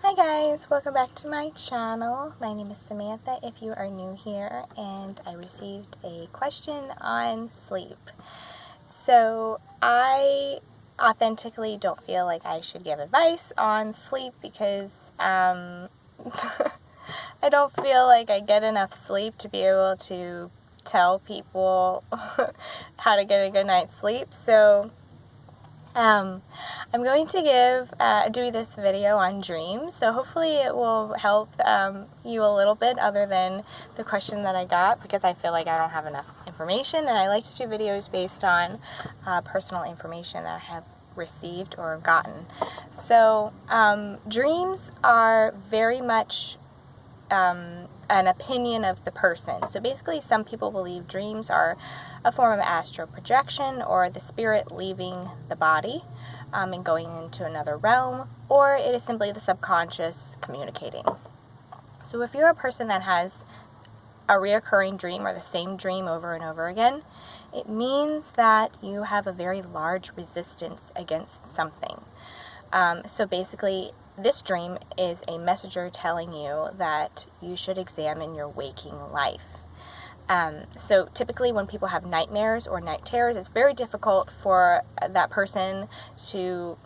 Hi guys, welcome back to my channel. My name is Samantha if you are new here, and I received a question on sleep. So I authentically don't feel like I should give advice on sleep because I don't feel like I get enough sleep to be able to tell people how to get a good night's sleep. So I'm going to do this video on dreams, so hopefully it will help you a little bit other than the question that I got, because I feel like I don't have enough information, and I like to do videos based on personal information that I have received or gotten. So dreams are very much an opinion of the person. So basically, some people believe dreams are a form of astral projection, or the spirit leaving the body and going into another realm, or it is simply the subconscious communicating. So if you're a person that has a reoccurring dream or the same dream over and over again, it means that you have a very large resistance against something. So basically, this dream is a messenger telling you that you should examine your waking life. So typically when people have nightmares or night terrors, it's very difficult for that person to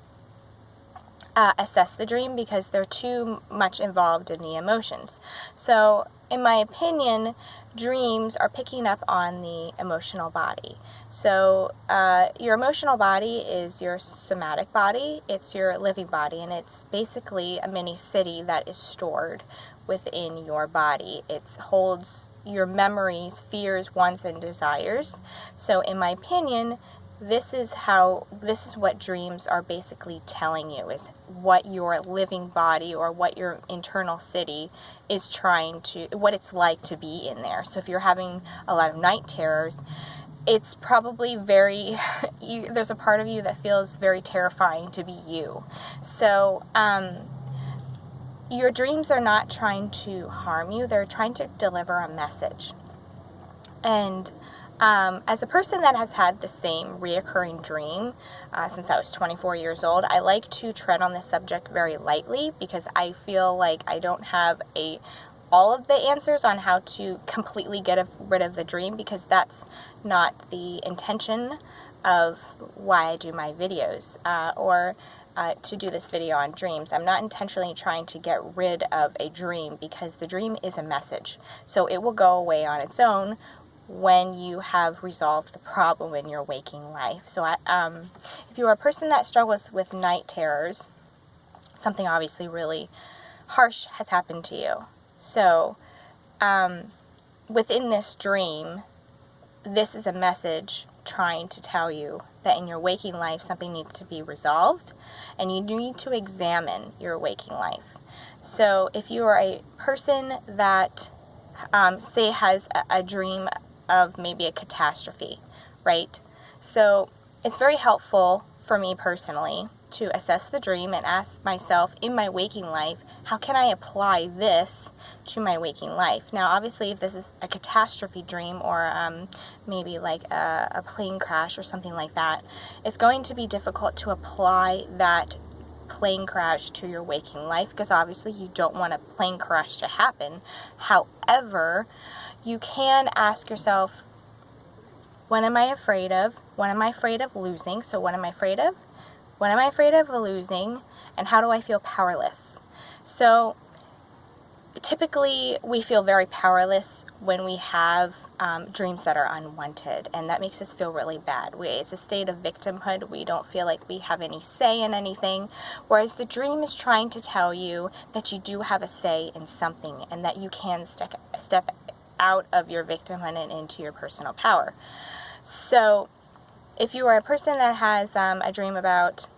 assess the dream because they're too much involved in the emotions. So in my opinion, dreams are picking up on the emotional body. So your emotional body is your somatic body, it's your living body, and it's basically a mini city that is stored within your body. It holds your memories, fears, wants, and desires. So in my opinion, this is what dreams are basically telling you, is what your living body or what your internal city is trying to, what it's like to be in there. So if you're having a lot of night terrors, it's probably there's a part of you that feels very terrifying to be you. So your dreams are not trying to harm you, they're trying to deliver a message. And as a person that has had the same reoccurring dream since I was 24 years old, I like to tread on this subject very lightly because I feel like I don't have all of the answers on how to completely get rid of the dream, because that's not the intention of why I do my videos or to do this video on dreams. I'm not intentionally trying to get rid of a dream, because the dream is a message. So it will go away on its own when you have resolved the problem in your waking life. So if you're a person that struggles with night terrors, something obviously really harsh has happened to you. So within this dream, this is a message trying to tell you that in your waking life something needs to be resolved, and you need to examine your waking life. So if you are a person that say has a dream of maybe a catastrophe, right? So it's very helpful for me personally to assess the dream and ask myself, in my waking life, how can I apply this to my waking life? Now obviously, if this is a catastrophe dream, or maybe like a plane crash or something like that, it's going to be difficult to apply that plane crash to your waking life, because obviously you don't want a plane crash to happen. However, you can ask yourself, what am I afraid of? What am I afraid of losing? So what am I afraid of? What am I afraid of losing? And how do I feel powerless? So typically we feel very powerless when we have dreams that are unwanted, and that makes us feel really bad. It's a state of victimhood. We don't feel like we have any say in anything, whereas the dream is trying to tell you that you do have a say in something, and that you can step out of your victimhood and into your personal power. So if you are a person that has a dream about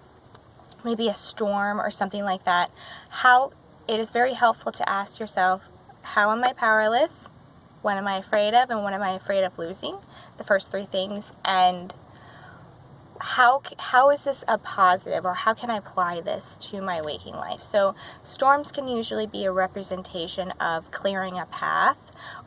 maybe a storm or something like that, it is very helpful to ask yourself, how am I powerless? What am I afraid of? And what am I afraid of losing? The first three things. And how is this a positive, or how can I apply this to my waking life? So storms can usually be a representation of clearing a path,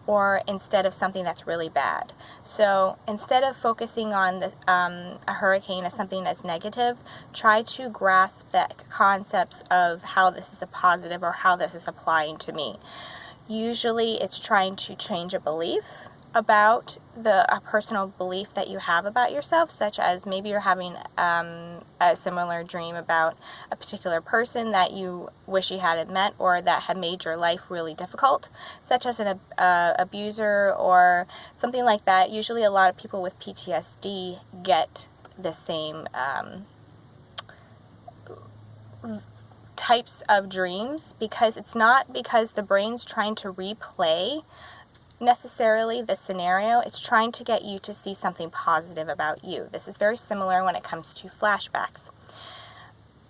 or instead of something that's really bad. So instead of focusing on a hurricane as something that's negative, try to grasp the concepts of how this is a positive, or how this is applying to me. Usually it's trying to change a belief about a personal belief that you have about yourself, such as maybe you're having a similar dream about a particular person that you wish you hadn't met, or that had made your life really difficult, such as an abuser or something like that. Usually a lot of people with PTSD get the same types of dreams, because it's not because the brain's trying to replay necessarily the scenario, it's trying to get you to see something positive about you. This is very similar when it comes to flashbacks.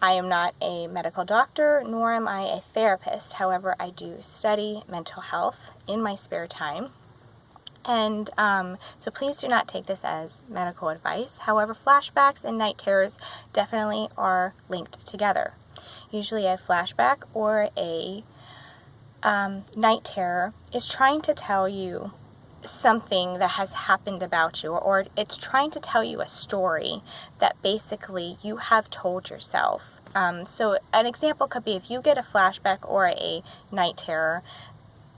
I am not a medical doctor, nor am I a therapist. However, I do study mental health in my spare time. And so please do not take this as medical advice. However, flashbacks and night terrors definitely are linked together. Usually a flashback or a night terror is trying to tell you something that has happened about you, or it's trying to tell you a story that basically you have told yourself. So an example could be if you get a flashback or a night terror,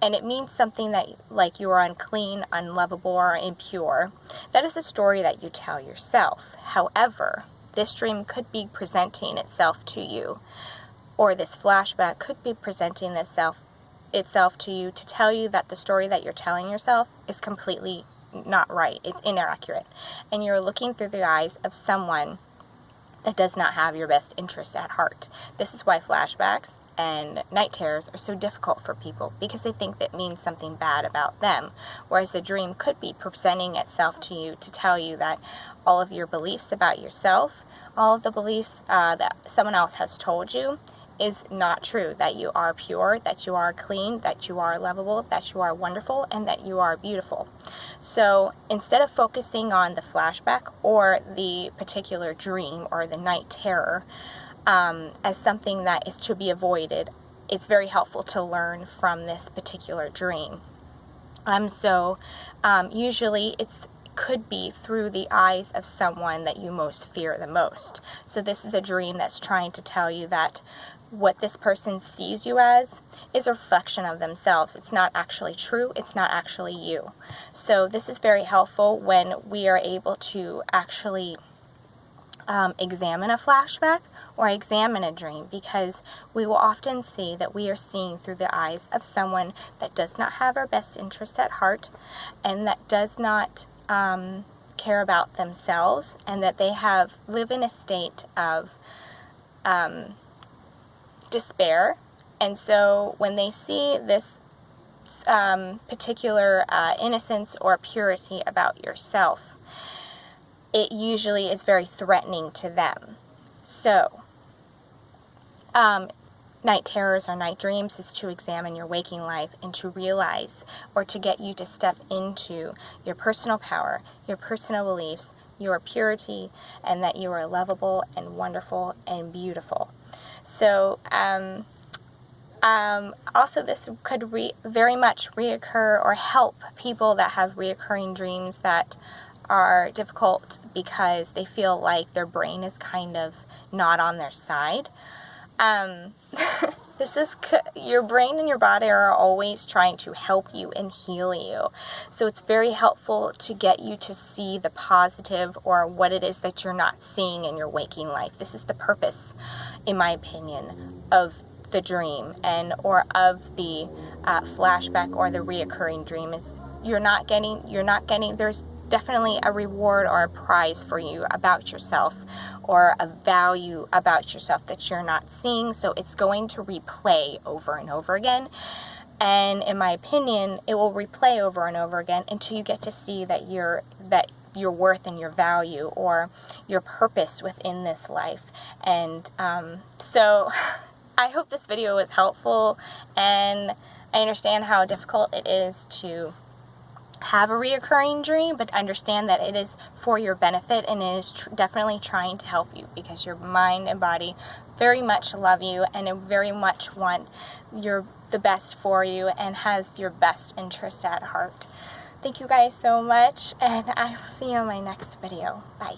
and it means something that, like, you are unclean, unlovable, or impure. That is a story that you tell yourself. However, this dream could be presenting itself to you, or this flashback could be presenting itself to you to tell you that the story that you're telling yourself is completely not right. It's inaccurate. And you're looking through the eyes of someone that does not have your best interest at heart. This is why flashbacks and night terrors are so difficult for people, because they think that means something bad about them, whereas a dream could be presenting itself to you to tell you that all of your beliefs about yourself, all of the beliefs that someone else has told you, is not true, that you are pure, that you are clean, that you are lovable, that you are wonderful, and that you are beautiful. So instead of focusing on the flashback or the particular dream or the night terror as something that is to be avoided, it's very helpful to learn from this particular dream. Usually could be through the eyes of someone that you most fear the most. So this is a dream that's trying to tell you that what this person sees you as is a reflection of themselves. It's not actually true. It's not actually you. So this is very helpful when we are able to actually examine a flashback or examine a dream, because we will often see that we are seeing through the eyes of someone that does not have our best interest at heart, and that does not care about themselves, and that they live in a state of despair. And so when they see this particular innocence or purity about yourself, it usually is very threatening to them. So night terrors or night dreams is to examine your waking life and to realize, or to get you to step into your personal power, your personal beliefs, your purity, and that you are lovable and wonderful and beautiful. So also this could very much reoccur or help people that have reoccurring dreams that are difficult because they feel like their brain is kind of not on their side. Your brain and your body are always trying to help you and heal you. So it's very helpful to get you to see the positive, or what it is that you're not seeing in your waking life. This is the purpose, in my opinion, of the dream or of the flashback or the reoccurring dream. Is you're not getting, there's definitely a reward or a prize for you about yourself, or a value about yourself that you're not seeing. So it's going to replay over and over again. And in my opinion, it will replay over and over again until you get to see that your worth and your value, or your purpose within this life. And so I hope this video was helpful, and I understand how difficult it is to have a reoccurring dream, but understand that it is for your benefit, and it is definitely trying to help you, because your mind and body very much love you and very much want the best for you and has your best interest at heart. Thank you guys so much, and I will see you in my next video. Bye.